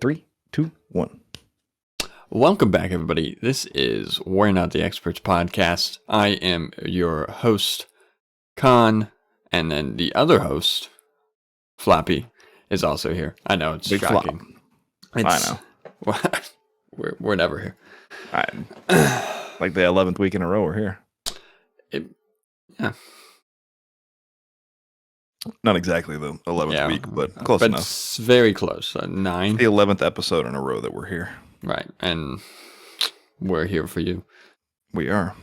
3, 2, 1. Welcome back, everybody. This is We're Not the Experts podcast. I am your host, Khan, and then the other host, Floppy, is also here. I know it's Big shocking. I know. we're never here. Like the 11th week in a row, we're here. Yeah. Not exactly the 11th week, but close enough. It's very close. 9. The 11th episode in a row that we're here. Right, and we're here for you. We are.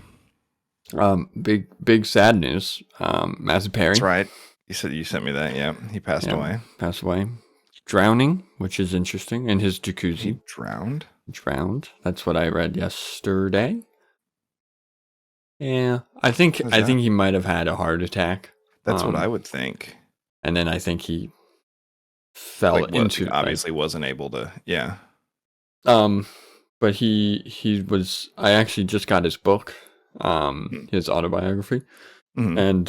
Big sad news. Matthew Perry. That's right. You sent me that. Yeah, he passed away. Passed away. Drowning, which is interesting, in his jacuzzi. He drowned. That's what I read yesterday. Yeah, I think he might have had a heart attack. That's what I would think. And then I think he fell into. He obviously wasn't able to. Yeah. But he was. I actually just got his book, his autobiography, and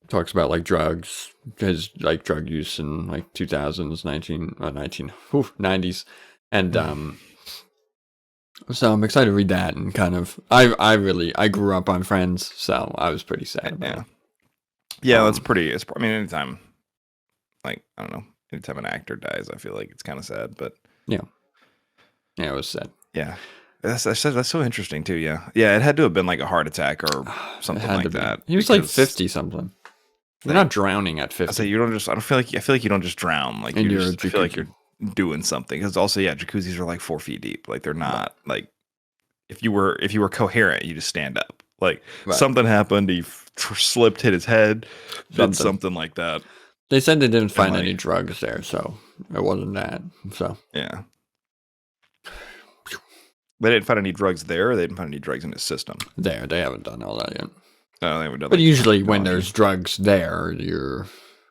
talks about like drugs, his like drug use in like 2000s, 90s, and so I'm excited to read that and kind of. I grew up on Friends, so I was pretty sad about it. Yeah, that's pretty. I mean, anytime, like I don't know, anytime an actor dies, I feel like it's kind of sad, but yeah, it was sad. Yeah, that's so interesting too. Yeah, it had to have been like a heart attack or something like that. He was like 50 something. You're not drowning at 50. So you don't just. I feel like you don't just drown. Like I feel like you're doing something. Because also, jacuzzis are like 4 feet deep. Like they're not like if you were coherent, you just stand up. Like something happened, he slipped, hit his head, did something like that. They said they didn't find any drugs there, so it wasn't that. So yeah, they didn't find any drugs there. Or they didn't find any drugs in his system. They haven't done all that yet. No, they haven't done. But usually, when there's drugs there, you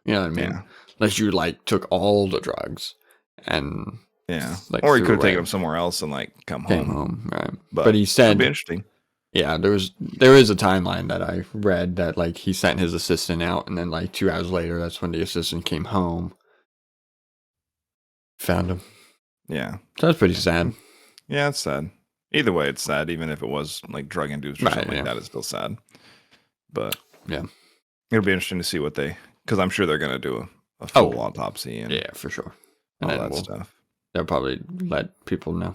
know what I mean. Yeah. Unless you like took all the drugs and or he could have taken them somewhere else and like came home, right? But he said, it'd be interesting. Yeah, there is a timeline that I read that like he sent his assistant out, and then like 2 hours later, that's when the assistant came home, found him. Yeah, so that's pretty sad. Yeah, it's sad. Either way, it's sad. Even if it was like drug induced or something like that, it's still sad. But yeah, it'll be interesting to see what because I'm sure they're gonna do a full autopsy and for sure, and all that stuff. They'll probably let people know.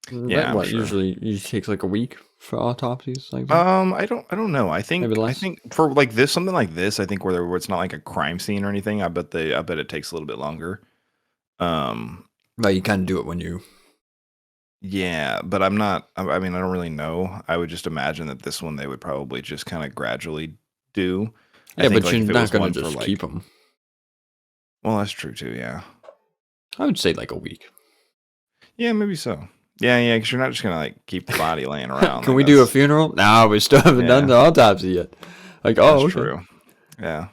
Yeah, what usually takes like a week for autopsies like that? I don't know. I think for like this something like this, I think where it's not like a crime scene or anything, I bet it takes a little bit longer. But you kind of do it when you but I'm not I mean I don't really know. I would just imagine that this one they would probably just kind of gradually do. But you're not going to just keep them. Well, that's true too, yeah. I would say like a week. Yeah, maybe so. Yeah, because you're not just gonna like keep the body laying around. Can we do a funeral? No, we still haven't done the autopsy yet. Like, that's true. Yeah,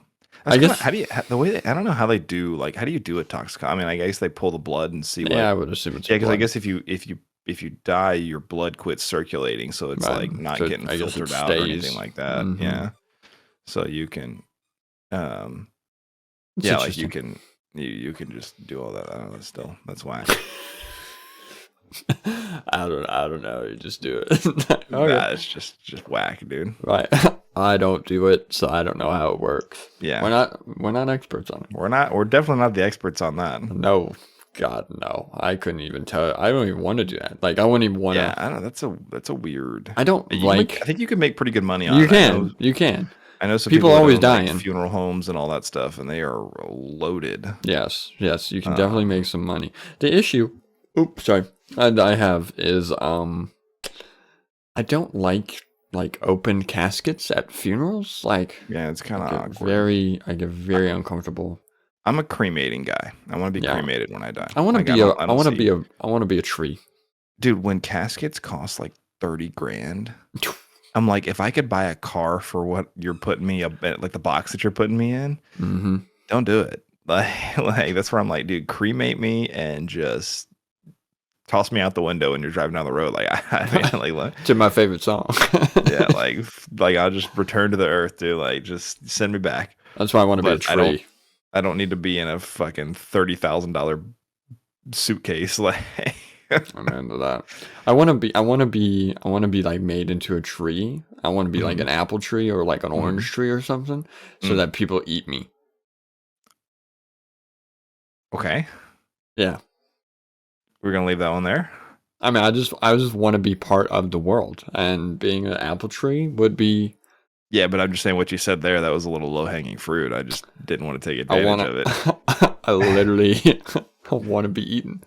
I guess I don't know how they do. Like, how do you do a toxicology? I mean, I guess they pull the blood and see. I would assume it's because I guess if you die, your blood quits circulating, so it's like not getting filtered out or anything like that. Mm-hmm. Yeah, so you can, like you can just do all that. I don't know. Still, that's why. I don't know. You just do it. It's just whack, dude. Right. I don't do it, so I don't know how it works. Yeah. We're not experts on it. We're definitely not the experts on that. No. God, no. I couldn't even tell. I don't even want to do that. Like, I wouldn't even want to. Yeah, I don't know. That's a weird. I don't I think you can make pretty good money on it. You can. I know some people always die in funeral homes and all that stuff, and they are loaded. Yes. You can definitely make some money. The issue, I have is I don't like open caskets at funerals. Like, it's kind of awkward. I get very uncomfortable. I'm a cremating guy. I want to be cremated when I die. I want to be a tree. Dude, when caskets cost like $30,000, I'm like, if I could buy a car for what you're putting me up at, like the box that you're putting me in, don't do it. Like that's where I'm like, dude, cremate me and just toss me out the window when you're driving down the road. Like, to my favorite song. Yeah, like I'll just return to the earth, dude. Like, just send me back. That's why I want to be a tree. I don't need to be in a fucking $30,000 suitcase. Like, I'm into that. I want to be like made into a tree. I want to be like an apple tree or like an orange tree or something, so that people eat me. Okay. Yeah. We're gonna leave that one there. I mean, I just want to be part of the world, and being an apple tree would be. Yeah, but I'm just saying what you said there. That was a little low hanging fruit. I just didn't want to take advantage of it. I literally want to be eaten.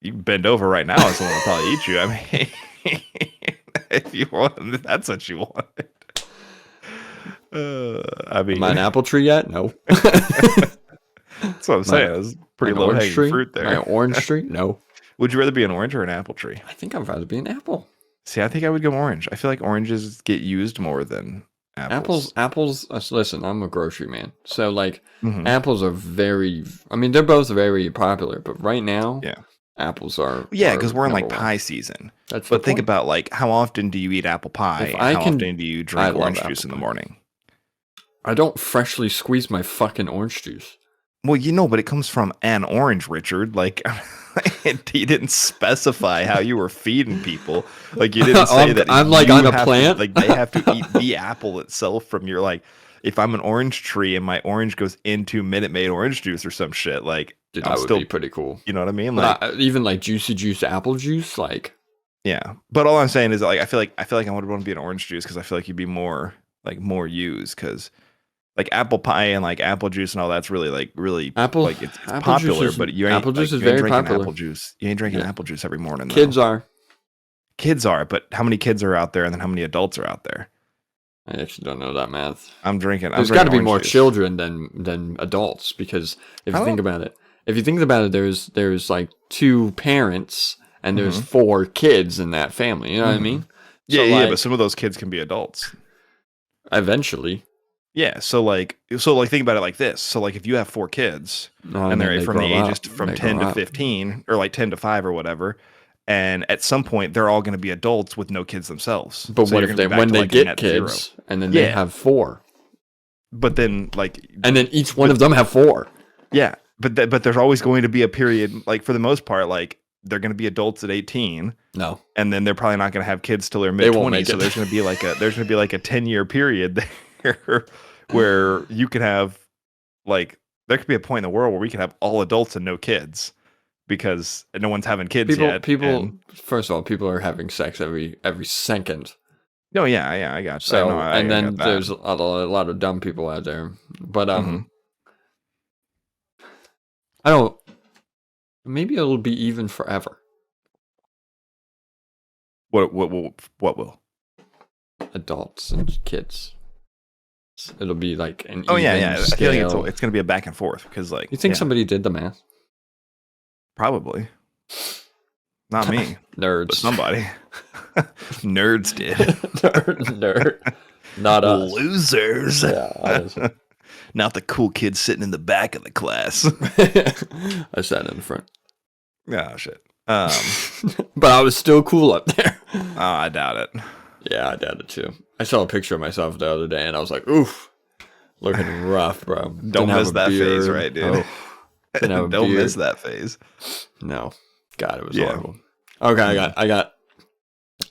You bend over right now, someone will probably eat you. I mean, if you want, that's what you wanted. I mean, am I an apple tree yet? No. That's what I'm saying. It was pretty low hanging fruit there. An orange tree? No. Would you rather be an orange or an apple tree? I think I'd rather be an apple. See, I think I would go orange. I feel like oranges get used more than apples. Apples. Listen, I'm a grocery man, so like apples are very. I mean, they're both very popular, but right now, yeah, apples are. Yeah, because we're in like pie season. But think about like how often do you eat apple pie? How often do you drink orange juice in the morning? I don't freshly squeeze my fucking orange juice. Well, but it comes from an orange, Richard. Like, you didn't specify how you were feeding people. Like, you didn't say that. I'm like on a plant. Like, they have to eat the apple itself from your, like, if I'm an orange tree and my orange goes into Minute Maid orange juice or some shit, like, dude, that would be pretty cool. You know what I mean? Like, even like Juicy Juice apple juice, like. Yeah, but all I'm saying is, like, I feel like I would want to be an orange juice because I feel like you'd be more used because. Like apple pie and like apple juice and all that's really apple, like it's popular, but you ain't apple juice like, is very popular. Apple juice. You ain't drinking apple juice every morning. Kids are, but how many kids are out there, and then how many adults are out there? I actually don't know that math. I'm drinking. There's got to be more children than adults because if you think about it, there's like 2 parents and there's 4 kids in that family. You know what I mean? Yeah, so but some of those kids can be adults eventually. Yeah, so think about it like this. So like if you have 4 kids and they're from the ages from 10 to 15 or like 10 to 5 or whatever, and at some point they're all going to be adults with no kids themselves. But what if when they get kids and then they have 4? But then and then each one of them have 4. Yeah, but there's always going to be a period, like for the most part, like they're going to be adults at 18. No, and then they're probably not going to have kids till they're mid-20s. So there's going to be like a 10-year period there where you could have there could be a point in the world where we could have all adults and no kids because no one's having kids yet. First of all, people are having sex every second. Oh yeah, I got you. So and then there's a lot of dumb people out there, but I don't. Maybe it'll be even forever. What will? Adults and kids. It'll be like an even scale. I feel like it's going to be a back and forth because like you think somebody did the math? Probably. Not me. Nerds. But somebody. Nerds did. Nerd. Not us. Losers. Yeah, not the cool kids sitting in the back of the class. I sat in the front. Oh shit. But I was still cool up there. Oh, I doubt it. Yeah, I doubt it too. I saw a picture of myself the other day and I was like, oof, looking rough, bro. Don't miss that phase, right, dude? Oh, don't miss that phase. No. God, it was horrible. Okay,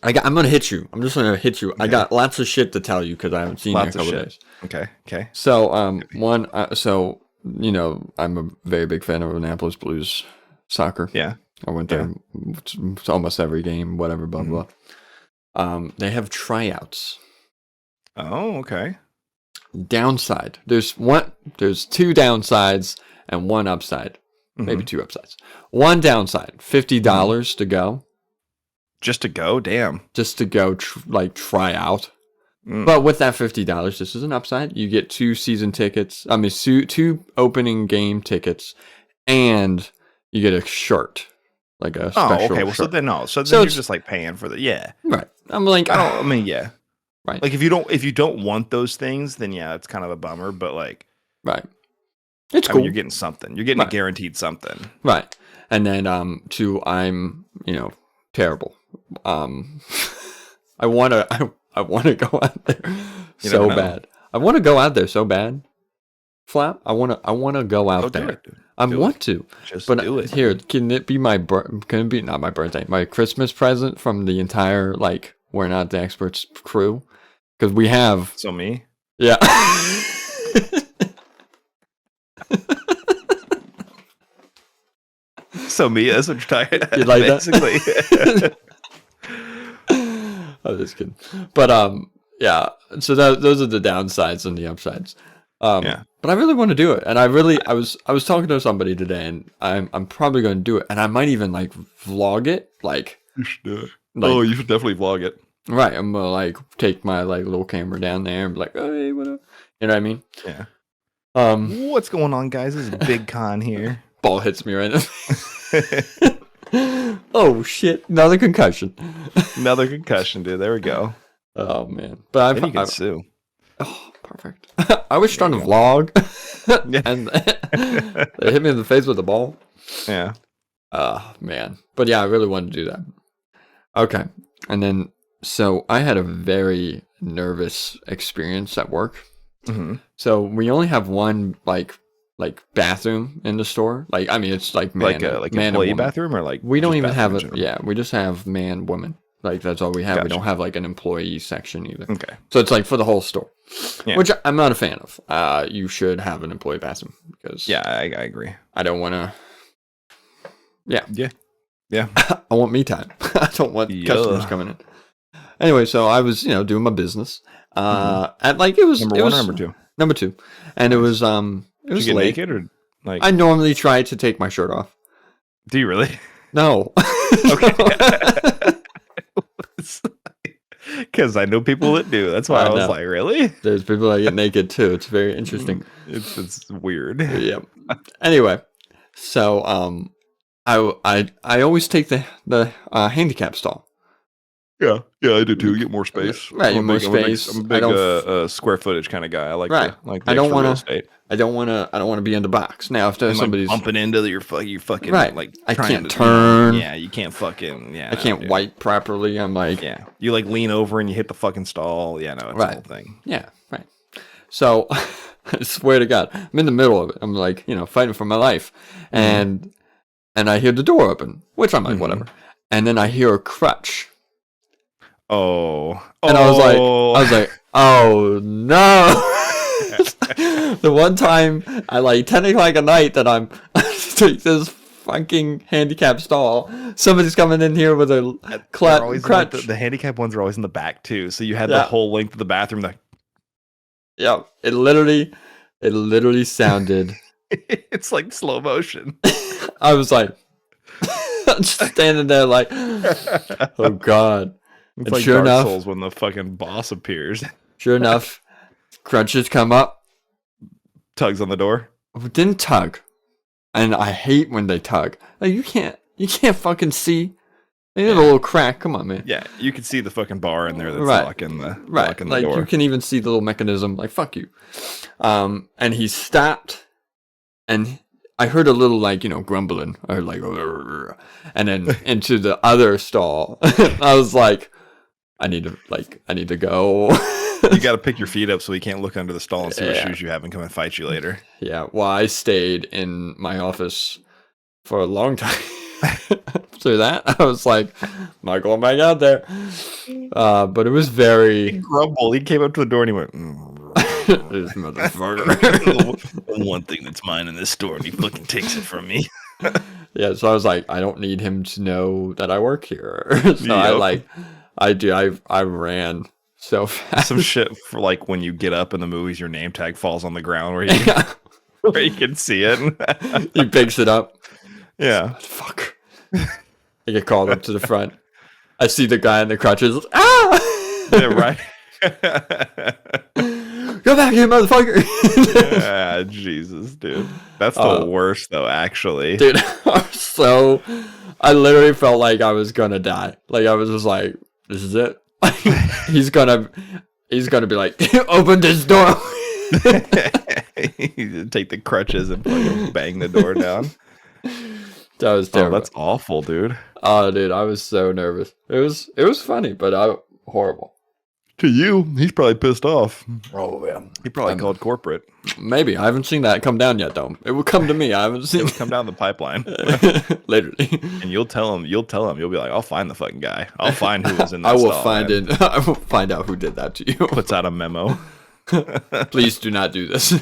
I'm gonna hit you. I'm just gonna hit you. Okay. I got lots of shit to tell you because I haven't seen you in a couple days. Okay. So, I'm a very big fan of Annapolis Blues soccer. Yeah. I went there almost every game, whatever, blah, blah. They have tryouts. Oh, okay. Downside. There's 2 downsides and 1 upside. Maybe 2 upsides. 1 downside, $50 to go. Just to go? Damn. Just to go try out. But with that $50, this is an upside. You get 2 season tickets. 2 opening game tickets, and you get a shirt, like a special. Oh, okay. Well, shirt. So then you're just like paying for the Right. I'm like, yeah. Right. Like if you don't want those things, then yeah, it's kind of a bummer. But like, right. It's cool. You're getting something. You're getting a guaranteed something. Right. And then I'm terrible. I wanna go out there so bad. I wanna go out there so bad. Flap. I wanna go out there. I want to. Just but do it. Here, can it be can it be not my birthday, my Christmas present from the entire like We're Not the Experts crew? Because we have. So me? Yeah. So me, that's what you're talking about. You like basically. that? I'm just kidding. But yeah. So those are the downsides and the upsides. Yeah. But I really want to do it, and I was talking to somebody today, and I'm probably going to do it, and I might even like vlog it, like. You should do it. Like, you should definitely vlog it. Right, I'm gonna like take my like little camera down there and be like, hey, what up? You know what I mean? Yeah. What's going on, guys? This is Big Con here. Ball hits me right now. Oh shit! Another concussion. Another concussion, dude. There we go. Oh man, but you can sue. Oh, perfect. I was trying to vlog, and they hit me in the face with the ball. Yeah. Man, but yeah, I really wanted to do that. Okay, and then so I had a very nervous experience at work. Mm-hmm. So we only have one like bathroom in the store. Like I mean, it's like man, like man employee and woman. bathroom, or like We don't even have it. it. Yeah, we just have man woman. Like that's all we have. Gotcha. We don't have like an employee section either. Okay. So it's like for the whole store, Yeah. which I'm not a fan of. You should have an employee bathroom because I agree. I don't want to. Yeah. I want me time. I don't want customers coming in. Anyway, so I was doing my business. At like it was Number it one was, or number two? Number two, and it was Did you get late. naked or like? I normally try to take my shirt off. Do you really? No. Okay. Because I know people that do. That's why I was like, really? There's people that get naked too. It's very interesting. It's weird. Yeah. Anyway, so I always take the handicap stall. Yeah, I do too. You get more space. Right, more space. I'm a big square footage kind of guy. I like right. like I don't want to. I don't want to be in the box. Now, if there's somebody's bumping into you fucking right, like I can't to turn. Yeah, you can't fucking I can't wipe properly. I'm like you like lean over and you hit the fucking stall. Yeah, no, it's the whole thing. Yeah, right. So I swear to God, I'm in the middle of it. I'm like fighting for my life, and I hear the door open, which I'm like whatever, and then I hear a crutch. Oh, and I was like, oh no. The one time at like 10 o'clock at night that I'm this fucking handicap stall, somebody's coming in here with a crutch. Like the handicap ones are always in the back too, so you had the whole length of the bathroom. Yeah, it literally sounded. It's like slow motion. I was like, just standing there like, oh god. It's and like sure Dark enough, Souls when the fucking boss appears. Sure enough, crutches come up. Tugs on the door. Didn't tug. And I hate when they tug. Like you can't fucking see. They have a little crack. Come on, man. Yeah, you can see the fucking bar in there that's locking the like door. You can even see the little mechanism. Like fuck you. And he stopped, and I heard a little like grumbling or like, and then into the other stall. I was like, I need to go. You got to pick your feet up so he can't look under the stall and see what shoes you have and come and fight you later. Yeah, well, I stayed in my office for a long time. After that, I was like, not going back out there. But it was very... He grumbled. He came up to the door and he went, this motherfucker. One thing that's mine in this store and he fucking takes it from me. Yeah, so I was like, I don't need him to know that I work here. So I ran so fast. Some shit for like when you get up in the movies, your name tag falls on the ground where you can see it. He picks it up. Yeah. Fuck. I get called up to the front. I see the guy in the crutches. Ah! Yeah, right. Go back here, motherfucker. Yeah, Jesus, dude. That's the worst, though, actually. Dude, so I literally felt like I was gonna die. Like I was just like, this is it. He's gonna be like, open this door. Take the crutches and fucking bang the door down. That was terrible. Oh, that's awful, dude. Oh, dude, I was so nervous. It was funny, but horrible. To you, he's probably pissed off. Oh yeah, He probably called corporate. Maybe I haven't seen that come down yet though. It will come to me. I haven't seen It come down the pipeline. Literally. And you'll tell him. You'll be like, I'll find the fucking guy. I'll find who was in that I will stall, find man. it. I will find out who did that to you. Puts out a memo. Please do not do this.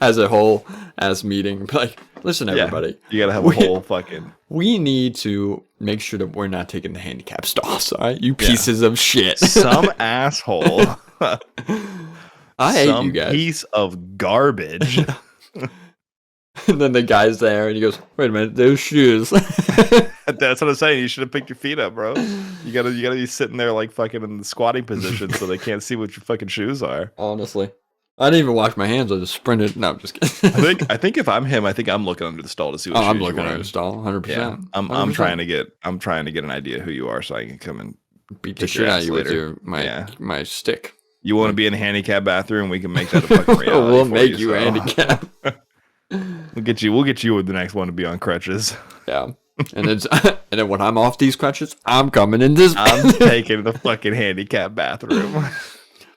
As a whole ass meeting, be like, listen, everybody. You gotta have a whole fucking. We need to make sure that we're not taking the handicap stalls, all right? You pieces of shit. Some asshole. I hate you guys. Piece of garbage. And then the guy's there, and he goes, "Wait a minute, those shoes." That's what I'm saying. You should have picked your feet up, bro. You gotta be sitting there like fucking in the squatting position so they can't see what your fucking shoes are. Honestly, I didn't even wash my hands. I just sprinted. No, I'm just kidding. I think if I'm him, I think I'm looking under the stall to see what shoes I'm you're looking wearing. at the stall, 100%. Yeah, I'm trying to get an idea who you are so I can come and beat the kick your shit out ass of you with later. my stick. You want to be in a handicap bathroom? We can make that a fucking reality. We'll for make you so. handicap. We'll get you with the next one to be on crutches. Yeah. And then when I'm off these crutches, I'm coming in this. I'm taking the fucking handicap bathroom.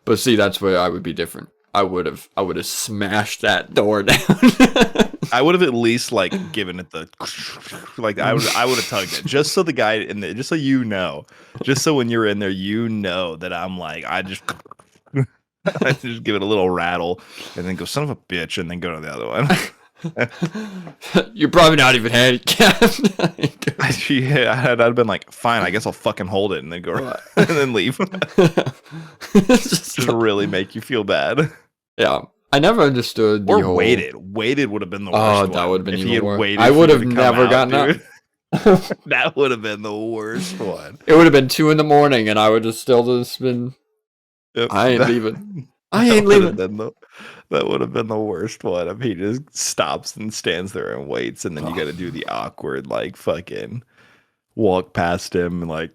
But see, that's where I would be different. I would have smashed that door down. I would have at least like given it the like I would have tugged it just so the guy in there, just so you know, just so when you're in there, you know that I'm like I just give it a little rattle and then go son of a bitch and then go to the other one. You're probably not even handicapped. I'd have been like, fine, I guess I'll fucking hold it and then go and then leave. Just to really make you feel bad. Yeah. I never understood the or whole... waited would have been the worst. That would have been if even he had worse. waited. I would have never gotten up. That would have been the worst one. It would have been 2 a.m. and I would have still just been. Yep. I ain't leaving. I ain't leaving. That would have been the worst one. If he just stops and stands there and waits, and then you got to do the awkward, like fucking walk past him and like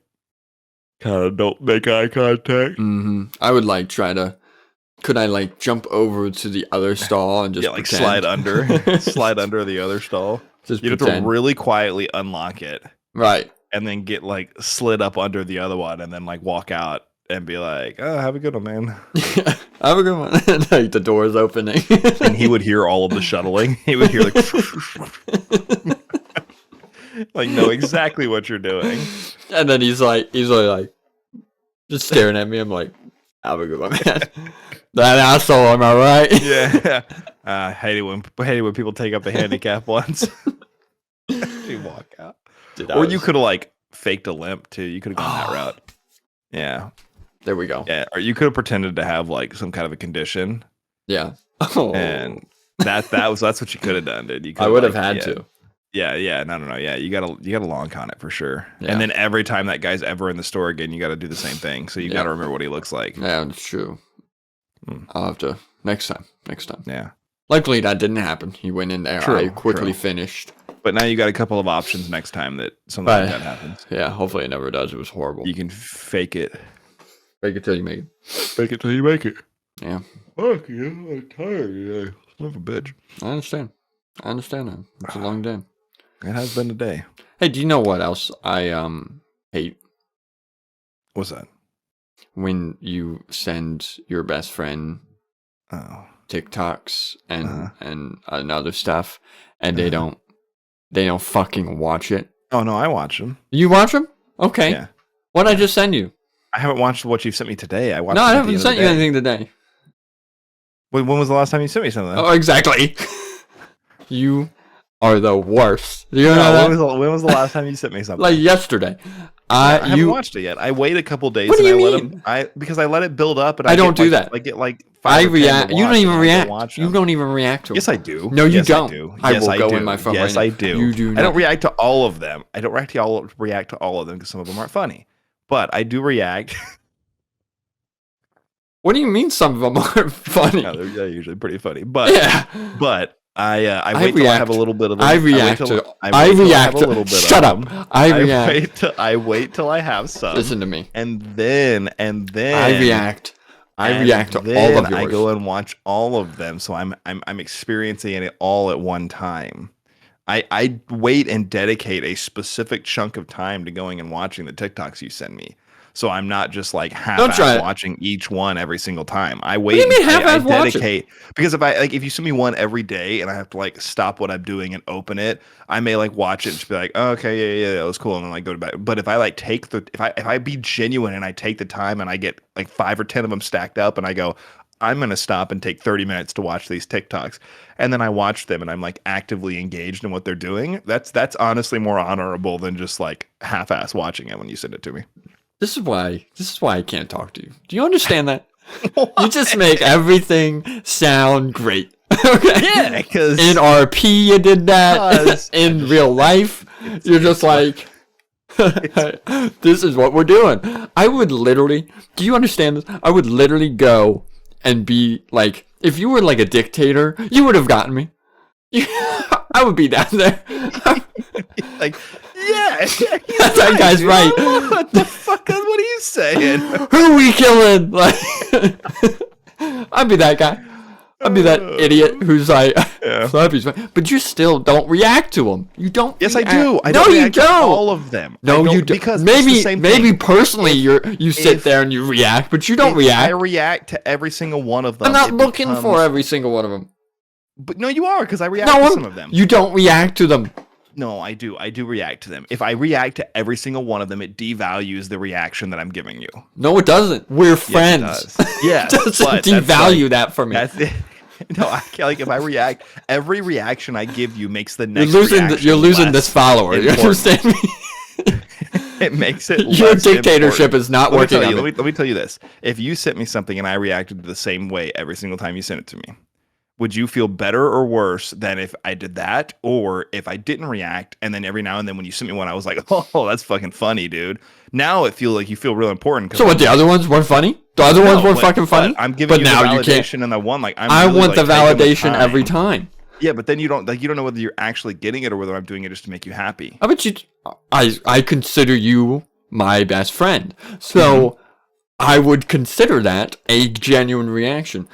kind of don't make eye contact. Mm-hmm. I would like try to. Could I like jump over to the other stall and just like pretend? slide under the other stall? Just you have to really quietly unlock it, right? And then get like slid up under the other one, and then like walk out and be like, "Oh, have a good one, man." Have a good one. Like the door's opening, and he would hear all of the shuttling. He would hear like, like know exactly what you're doing. And then he's like, just staring at me. I'm like, have a good one, man. That asshole, am I right? Yeah. Hate it when people take up the handicap ones. You walk out. Or you could have like faked a limp too. You could have gone that route. Yeah. There we go. Yeah. Or you could have pretended to have like some kind of a condition. Yeah. Oh. And that's what you could have done, dude. I would have had to. Yeah. No. Yeah. You gotta long con it for sure. Yeah. And then every time that guy's ever in the store again, you gotta do the same thing. So you gotta remember what he looks like. Yeah, it's true. I'll have to next time. Yeah. Luckily that didn't happen. He went in there. I quickly finished. But now you got a couple of options next time that something like that happens. Yeah, hopefully it never does. It was horrible. You can fake it. Fake it till you make it. Fake it till you make it. Yeah. Fuck you. I'm tired today. Son of a bitch. I understand that. It's a long day. It has been a day. Hey, do you know what else I hate? What's that? When you send your best friend TikToks and other stuff, and they don't fucking watch it. Oh no, I watch them. You watch them? Okay. Yeah. What did I just send you? I haven't watched what you've sent me today. I haven't sent you anything today. Wait, when was the last time you sent me something? Oh, exactly. You are the worst. You know when was the last time you sent me something? Like yesterday. I haven't watched it yet. I wait a couple days. What do you mean? Because I let it build up, and I don't do that. I get like I react. You don't even react. You don't even react to them. Yes, I do. No, you don't. I will go in my phone. Yes, I do. You do. I don't react to all of them. I don't react to all of them because some of them aren't funny. But I do react. What do you mean? Some of them aren't funny. No, they're usually pretty funny. But I wait till I have a little bit of them. I react to. Shut up. I wait till I have some. Listen to me. And then I react. I react to all of yours. I go and watch all of them, so I'm experiencing it all at one time. I wait and dedicate a specific chunk of time to going and watching the TikToks you send me. so I'm not just like Don't try half-ass it. watching each one every single time. I What wait. do you mean I half-ass watching? dedicate because if you send me one every day and I have to like stop what I'm doing and open it, I may like watch it and just be like, oh, okay, yeah, that was cool, and then like go to bed. But if I like take the if I be genuine and I take the time and I get like 5 or 10 of them stacked up and I go, I'm gonna stop and take 30 minutes to watch these TikToks, and then I watch them and I'm like actively engaged in what they're doing. That's honestly more honorable than just like half-ass watching it when you send it to me. This is why I can't talk to you. Do you understand that? You just make everything sound great. Okay. Yeah, because in RP you did that. In real life, you're just like, this is what we're doing. I would literally, do you understand this? I would literally go and be like, if you were like a dictator, you would have gotten me. I would be down there. like, yeah, that guy's right. What the fuck? What are you saying? Who are we killing? Like, I'd be that guy. I'd be that idiot who's like, but you still don't react to them. You don't. Yes, react. I do. I no, don't you don't. All of them. No, you don't. Because maybe personally you sit there and you react, but you don't react. I react to every single one of them. I'm not looking for every single one of them. But no, you are, because I react to some of them. You don't react to them. No, I do. I do react to them. If I react to every single one of them, it devalues the reaction that I'm giving you. No, it doesn't. We're friends. Yeah, it doesn't devalue that for me. That's it. No, I can't, like if I react, every reaction I give you makes the next. You're losing this follower. You understand me? It makes it. Your dictatorship is not working. Let me tell you this: if you sent me something and I reacted the same way every single time you sent it to me, would you feel better or worse than if I did that, or if I didn't react and then every now and then when you sent me one, I was like, oh, that's fucking funny, dude. Now it feels like you feel real important. So what? The other ones weren't funny. The other ones weren't fucking funny. I'm giving you the validation, and the one like I really want the validation every time. Yeah, but then you don't know whether you're actually getting it or whether I'm doing it just to make you happy. I bet you. I consider you my best friend, so I would consider that a genuine reaction.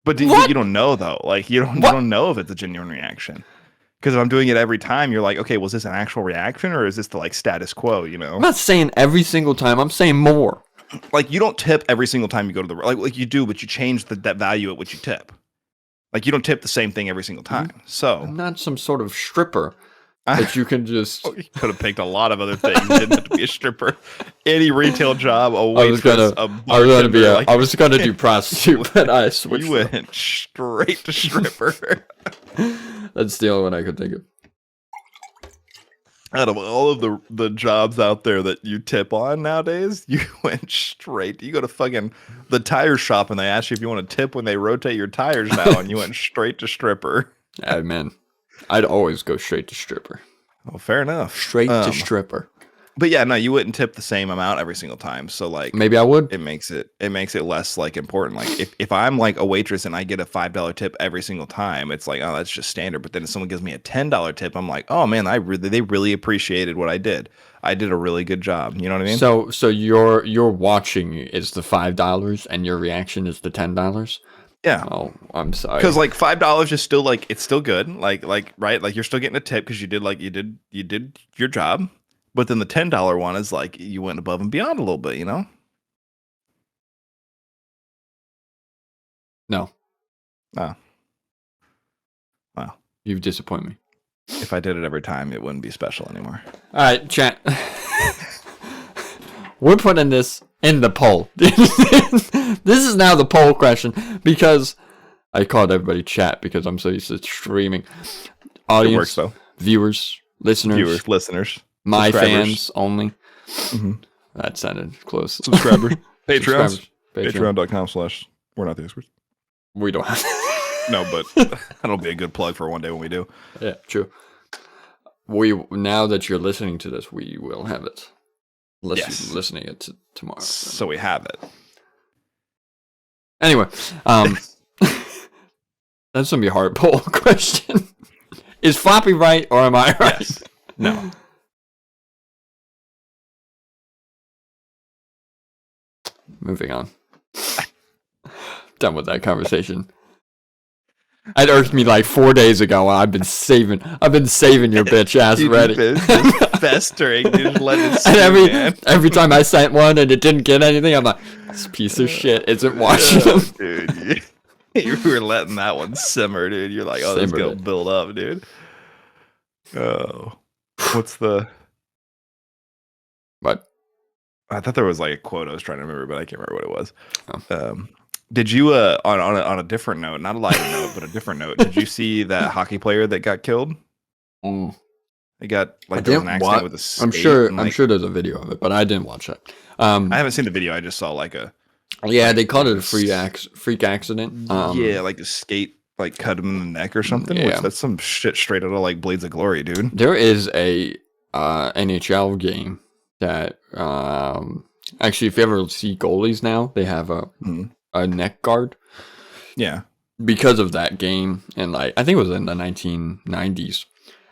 But you don't know though. Like you don't know if it's a genuine reaction. Because if I'm doing it every time, you're like, okay, was this an actual reaction or is this the like status quo? You know, I'm not saying every single time. I'm saying more. Like you don't tip every single time you go to the like you do, but you change that value at which you tip. Like you don't tip the same thing every single time. So I'm not some sort of stripper that you can just. You could have picked a lot of other things. You didn't have to be a stripper. Any retail job, a waitress, I was gonna do prostitute, but I switched. You went straight to stripper. That's the only one I could think of. Out of all of the jobs out there that you tip on nowadays, you went straight. You go to fucking the tire shop and they ask you if you want to tip when they rotate your tires now, and you went straight to stripper. Yeah, man. I'd always go straight to stripper. Oh, fair enough. Straight to stripper. But yeah, no, you wouldn't tip the same amount every single time. So like maybe I would. It makes it less like important. Like if I'm like a waitress and I get a $5 tip every single time, it's like, oh, that's just standard. But then if someone gives me a $10 tip, I'm like, oh man, they really appreciated what I did. I did a really good job. You know what I mean? So your watching is the $5 and your reaction is the $10? Yeah. Oh, I'm sorry. Because like $5 is still like it's still good. Like right, like you're still getting a tip because you did your job. But then the $10 one is like you went above and beyond a little bit, you know? No. Oh. Wow. You've disappointed me. If I did it every time, it wouldn't be special anymore. All right, chat. We're putting this in the poll. This is now the poll question because I called everybody chat because I'm so used to streaming. Audience, it works, though. viewers, listeners. My fans only. Mm-hmm. That sounded close. Subscribers. Patreon.com/we're not the experts. We don't have No, but that'll be a good plug for one day when we do. Yeah, true. Now that you're listening to this, we will have it. Unless you're listening it tomorrow. So we have it. Anyway, that's gonna be a hard poll question. Is Floppy right or am I right? Yes. No. Moving on. Done with that conversation. It irked me like 4 days ago. I've been saving your bitch ass ready. Just festering, dude. Let it And stew, every time I sent one and it didn't get anything, I'm like, this piece of shit isn't watching them. Dude. You were letting that one simmer, dude. You're like, oh, this is gonna build up, dude. Oh, what's the? What? I thought there was like a quote I was trying to remember, but I can't remember what it was. Oh. Did you on a different note, not a lighter note, but a different note? Did you see that hockey player that got killed? They got like there was an accident with a skate. I'm sure there's a video of it, but I didn't watch it. I haven't seen the video. I just saw like a. Yeah, they called it a freak accident. Yeah, like a skate like cut him in the neck or something. Yeah. Which that's some shit straight out of like Blades of Glory, dude. There is a NHL game that actually, if you ever see goalies now, they have a neck guard. Yeah. Because of that game, and like I think it was in the 1990s,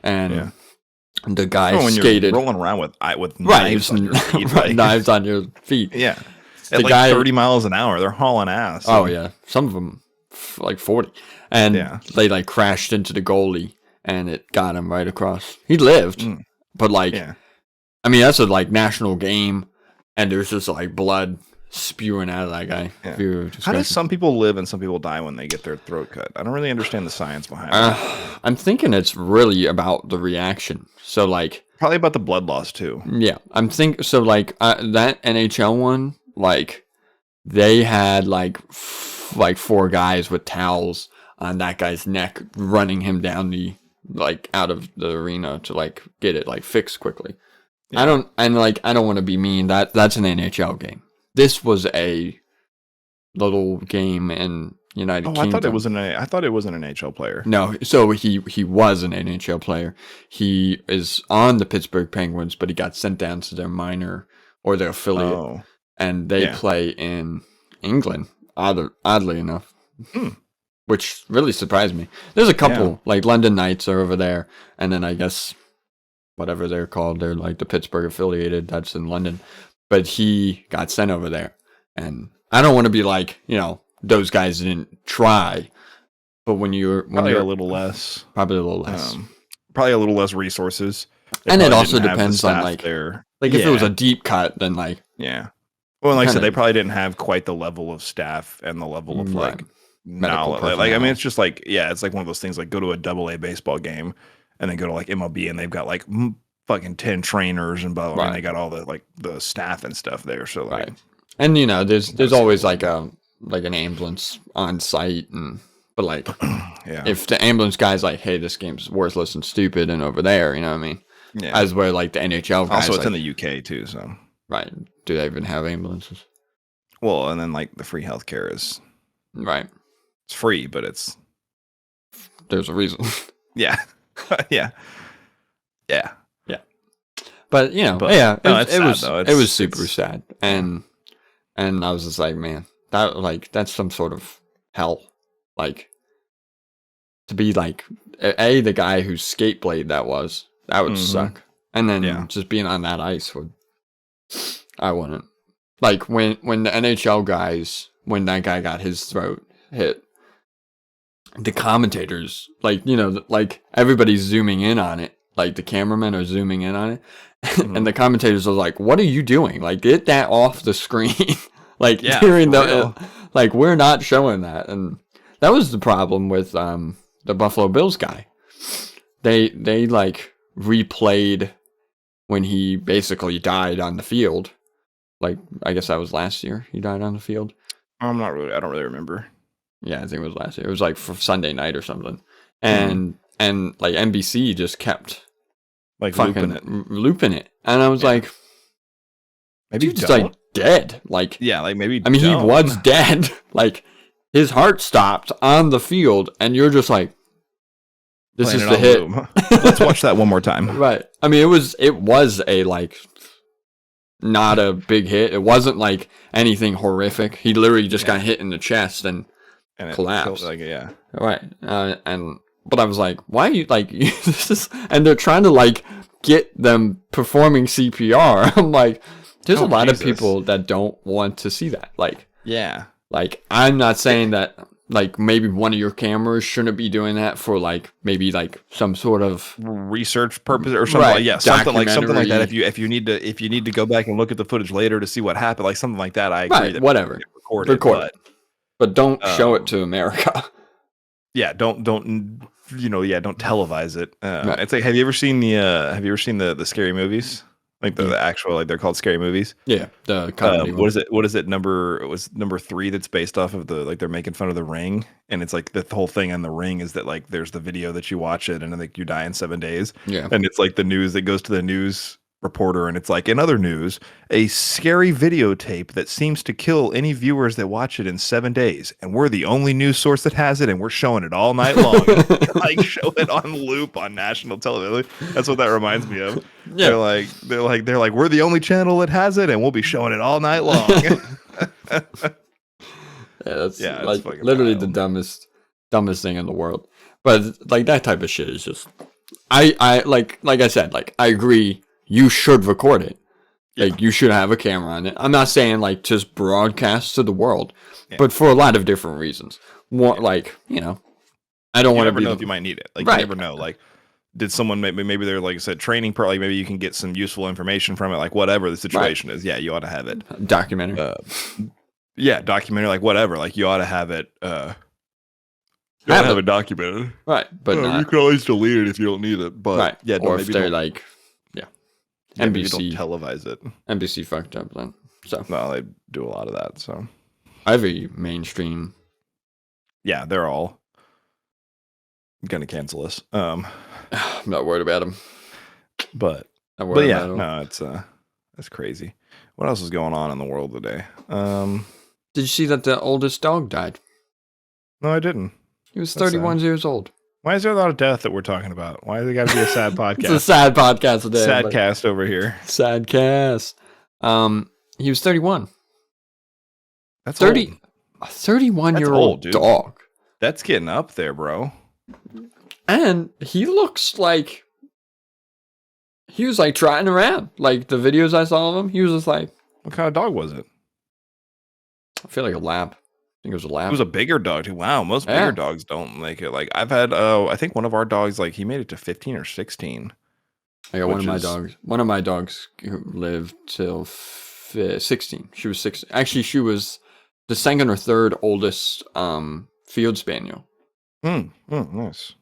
and the guy skated rolling around with knives on your feet, right, knives on your feet. Yeah. At like 30 miles an hour, they're hauling ass. Oh yeah, some of them like 40, and they like crashed into the goalie, and it got him right across. He lived, but like, I mean, that's a like national game, and there's just like blood spewing out of that guy. Yeah. How do some people live and some people die when they get their throat cut? I don't really understand the science behind it. I'm thinking it's really about the reaction. So like, probably about the blood loss too. Yeah, so like that NHL one. Like, they had like 4 guys with towels on that guy's neck, running him down out of the arena to like get it like fixed quickly. Yeah. I don't want to be mean. That's an NHL game. This was a little game in United Kingdom. I thought it was an NHL player. No, so he was an NHL player. He is on the Pittsburgh Penguins, but he got sent down to their minor or their affiliate. Oh. And they play in England, oddly enough, which really surprised me. There's a couple, like London Knights are over there, and then I guess whatever they're called, they're like the Pittsburgh affiliated, that's in London. But he got sent over there, and I don't want to be like, those guys didn't try, but when you're probably a little less, probably a little less resources, and it also depends on like if it was a deep cut, then like well, like I said, they probably didn't have quite the level of staff and the level of like knowledge. Like, I mean, it's just like, it's like one of those things like go to a AA baseball game and then go to like MLB and they've got like fucking 10 trainers and blah, blah, and they got all the like the staff and stuff there. So like, and there's always like an ambulance on site, but like, if the ambulance guy's like, hey, this game's worthless and stupid and over there, you know what I mean? Yeah. As where like the NHL guys. Also, it's in the UK too, so. Right. Do they even have ambulances? Well, and then like the free healthcare is it's free, but there's a reason. Yeah. Yeah. But it was super sad, and I was just like, man, that's some sort of hell. Like, to be like the guy whose skate blade that would suck, and then just being on that ice I wouldn't. Like when the NHL guys, when that guy got his throat hit, the commentators, like everybody's zooming in on it, like the cameramen are zooming in on it, and the commentators are like, "What are you doing? Like, get that off the screen!" Like during like we're not showing that, and that was the problem with the Buffalo Bills guy. They like replayed when he basically died on the field. Like, I guess that was last year he died on the field. I don't really remember. Yeah, I think it was last year. It was like for Sunday night or something. And like NBC just kept like looping it. And I was like, maybe he's like dead. Like, maybe I mean, he was dead. Like, his heart stopped on the field, and you're just like, this is the hit. Let's watch that one more time. Right. I mean, it was a like not a big hit. It wasn't like anything horrific. He literally just got hit in the chest and collapsed. Right. But I was like, why are you like this is, and they're trying to like get them performing CPR. I'm like, there's a lot of people that don't want to see that. Like, yeah. Like, I'm not saying that like maybe one of your cameras shouldn't be doing that for like maybe like some sort of research purpose or something. Right, Like, yeah, something like that. documentary. If you need to go back and look at the footage later to see what happened, like something like that. I agree Right, that whatever. record it, but don't show it to America. Yeah, don't don't televise it. Right. It's like, have you ever seen the scary movies? Like the actual, like they're called scary movies. Yeah, the comedy one. What is it? It was number 3 that's based off of the, like, they're making fun of The Ring, and it's like the whole thing on The Ring is that like there's the video that you watch it and then like you die in 7 days. Yeah. And it's like the news that goes to the news reporter, and it's like, in other news, a scary videotape that seems to kill any viewers that watch it in 7 days, and we're the only news source that has it, and we're showing it all night long. Like, show it on loop on national television. That's what that reminds me of. Yeah. They're like we're the only channel that has it, and we'll be showing it all night long. That's like literally wild. The dumbest thing in the world. But like that type of shit is just I like I said, like I agree you should record it. Like you should have a camera on it. I'm not saying like just broadcast to the world, but for a lot of different reasons. One, like, I don't want to know if you might need it. Like, you never know. Like, did someone maybe they're, like I said, training part, like maybe you can get some useful information from it, like whatever the situation is. Yeah, you ought to have it. Documentary. Documentary, like whatever. Like you ought to have it. You ought to have it documented. Right, but you can always delete it if you don't need it. But yeah, or if they're like, NBC don't televise it. NBC fucked up then. So no, they do a lot of that. So every mainstream. Yeah, they're all gonna cancel us. I'm not worried about them. But yeah, no, it's crazy. What else is going on in the world today? Did you see that the oldest dog died? No, I didn't. He was 31 years old. Why is there a lot of death that we're talking about? Why has it got to be a sad podcast? It's a sad podcast today. Sad cast over here. Sad cast. He was 31. That's 30. Old. A 31-year-old dog. That's getting up there, bro. And he looks like he was like trotting around. Like the videos I saw of him, he was just like. What kind of dog was it? I feel like a lab. I think it was a lab. It was a bigger dog too. Wow, most bigger dogs don't make it. Like I've had, I think one of our dogs, like he made it to 15 or 16. I got one of my dogs who lived till 16. She was 6. Actually, she was the second or third oldest field spaniel. Nice.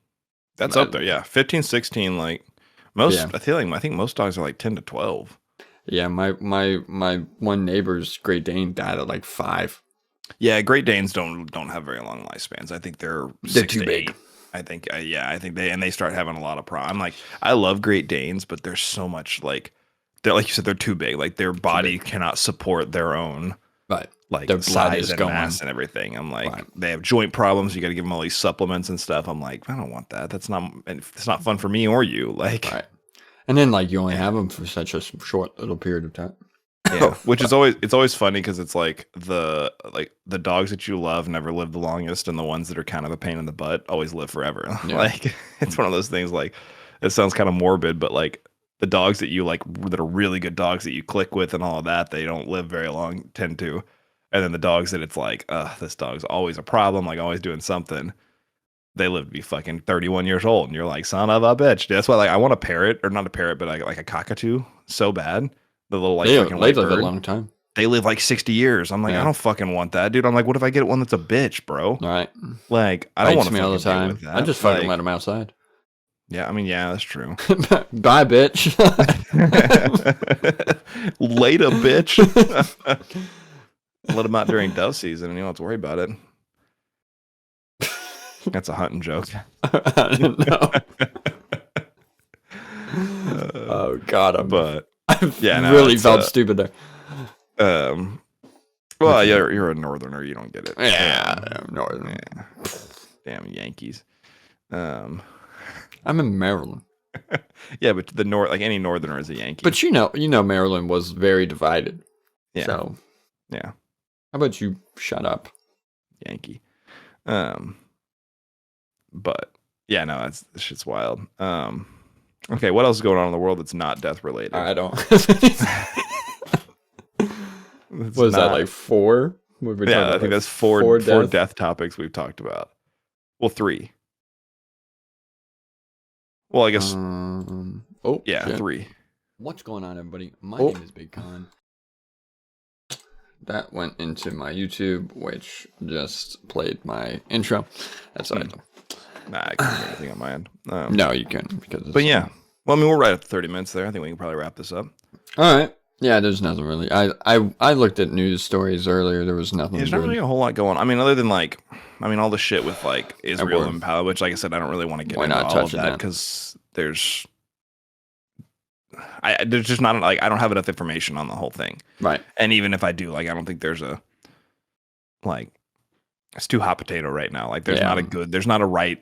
That's up there. Yeah, 15, 16. Like most, I think most dogs are like 10 to 12. Yeah, my one neighbor's Great Dane died at like 5. Yeah, Great Danes don't have very long lifespans. I think they're too big. 8. I think they start having a lot of problems. I'm like, I love Great Danes, but there's so much like you said, they're too big. Like their body cannot support their own like their size and mass and everything. I'm like, they have joint problems. You got to give them all these supplements and stuff. I'm like, I don't want that. It's not fun for me or you. Like, and then like you only have them for such a short little period of time. Yeah, which is always funny because it's like the dogs that you love never live the longest, and the ones that are kind of a pain in the butt always live forever. Yeah. Like it's one of those things. Like it sounds kind of morbid, but like the dogs that you like that are really good dogs that you click with and all of that, they don't live very long, tend to. And then the dogs that it's like, this dog's always a problem, like always doing something. They live to be fucking 31 years old, and you're like, son of a bitch. That's why, like, I want a parrot, or not a parrot, but like a cockatoo so bad. The little like fucking they live a long time. They live like 60 years. I'm like, I don't fucking want that, dude. I'm like, what if I get one that's a bitch, bro? All right. Like, I don't want to all the time. With that. I just fucking let them outside. Yeah, I mean, yeah, that's true. Bye, bitch. Later, bitch. Let them out during dove season, and you don't have to worry about it. That's a hunting joke. I don't know. Oh God, I really felt stupid there. Well, you're a northerner. You don't get it. Yeah, northern. Yeah. Damn Yankees. I'm in Maryland. Yeah, but the north, like any northerner, is a Yankee. But you know, Maryland was very divided. Yeah. So, yeah. How about you shut up, Yankee? But yeah, no, this shit's wild. Okay, what else is going on in the world that's not death related? I don't. Was that like 4? Yeah, I think that's four death topics we've talked about. Well, 3. Well, I guess. Yeah, shit. 3. What's going on, everybody? My name is Big Con. That went into my YouTube, which just played my intro. That's all right. Nah, I can't hear anything on my end. No, you can't because. But yeah, well, I mean, we're right at 30 minutes there. I think we can probably wrap this up. All right. Yeah, there's nothing really. I looked at news stories earlier. There was nothing. There's not really a whole lot going on. I mean, other than all the shit with like Israel and Palestine, which, like I said, I don't really want to get into all of that because there's just not like I don't have enough information on the whole thing. Right. And even if I do, like, I don't think there's a like it's too hot potato right now. Like, there's not a right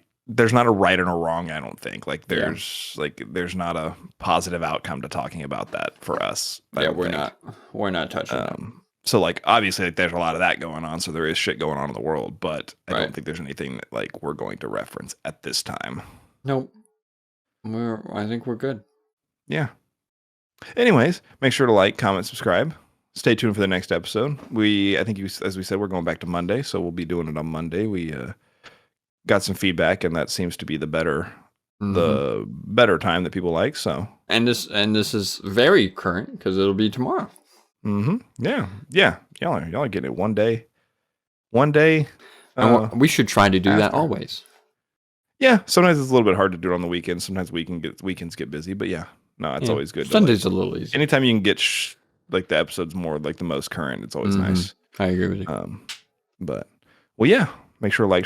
and a wrong. I don't think there's there's not a positive outcome to talking about that for us. We're not touching that. So like obviously like, there's a lot of that going on. So there is shit going on in the world, but I don't think there's anything that like we're going to reference at this time. Nope. I think we're good. Yeah. Anyways, make sure to like, comment, subscribe. Stay tuned for the next episode. As we said, we're going back to Monday, so we'll be doing it on Monday. We got some feedback, and that seems to be the better time that people like. So, and this is very current because it'll be tomorrow. Yeah. Y'all are getting it one day. We should try to do that always. Yeah, sometimes it's a little bit hard to do it on the weekends. Sometimes weekends get busy, but yeah, no, it's always good. Sunday's a little easy. Anytime you can get like the episodes more like the most current, it's always nice. I agree with you. But well, yeah, make sure like,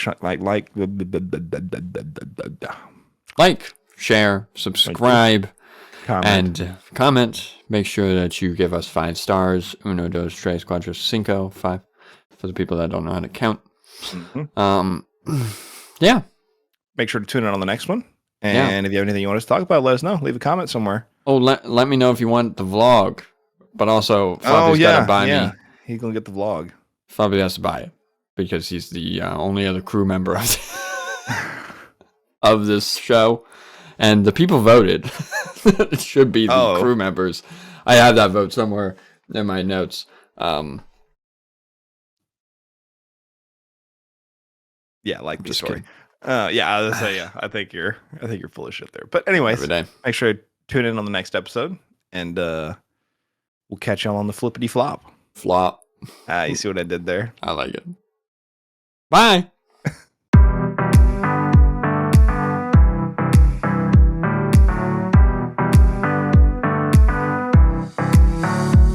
share, subscribe, and comment. Make sure that you give us 5 stars. 1, 2, 3, 4, 5 for the people that don't know how to count. Yeah. Make sure to tune in on the next one. And if you have anything you want us to talk about, let us know. Leave a comment somewhere. Oh, let me know if you want the vlog. But also, Fabi's got to buy me. He's going to get the vlog. Fabi has to buy it because he's the only other crew member of this show. And the people voted. It should be the crew members. I have that vote somewhere in my notes. Yeah, like the story. I was say, I think you're full of shit there. But anyways, make sure to tune in on the next episode, and we'll catch y'all on the flippity flop. Flop. You see what I did there? I like it. Bye.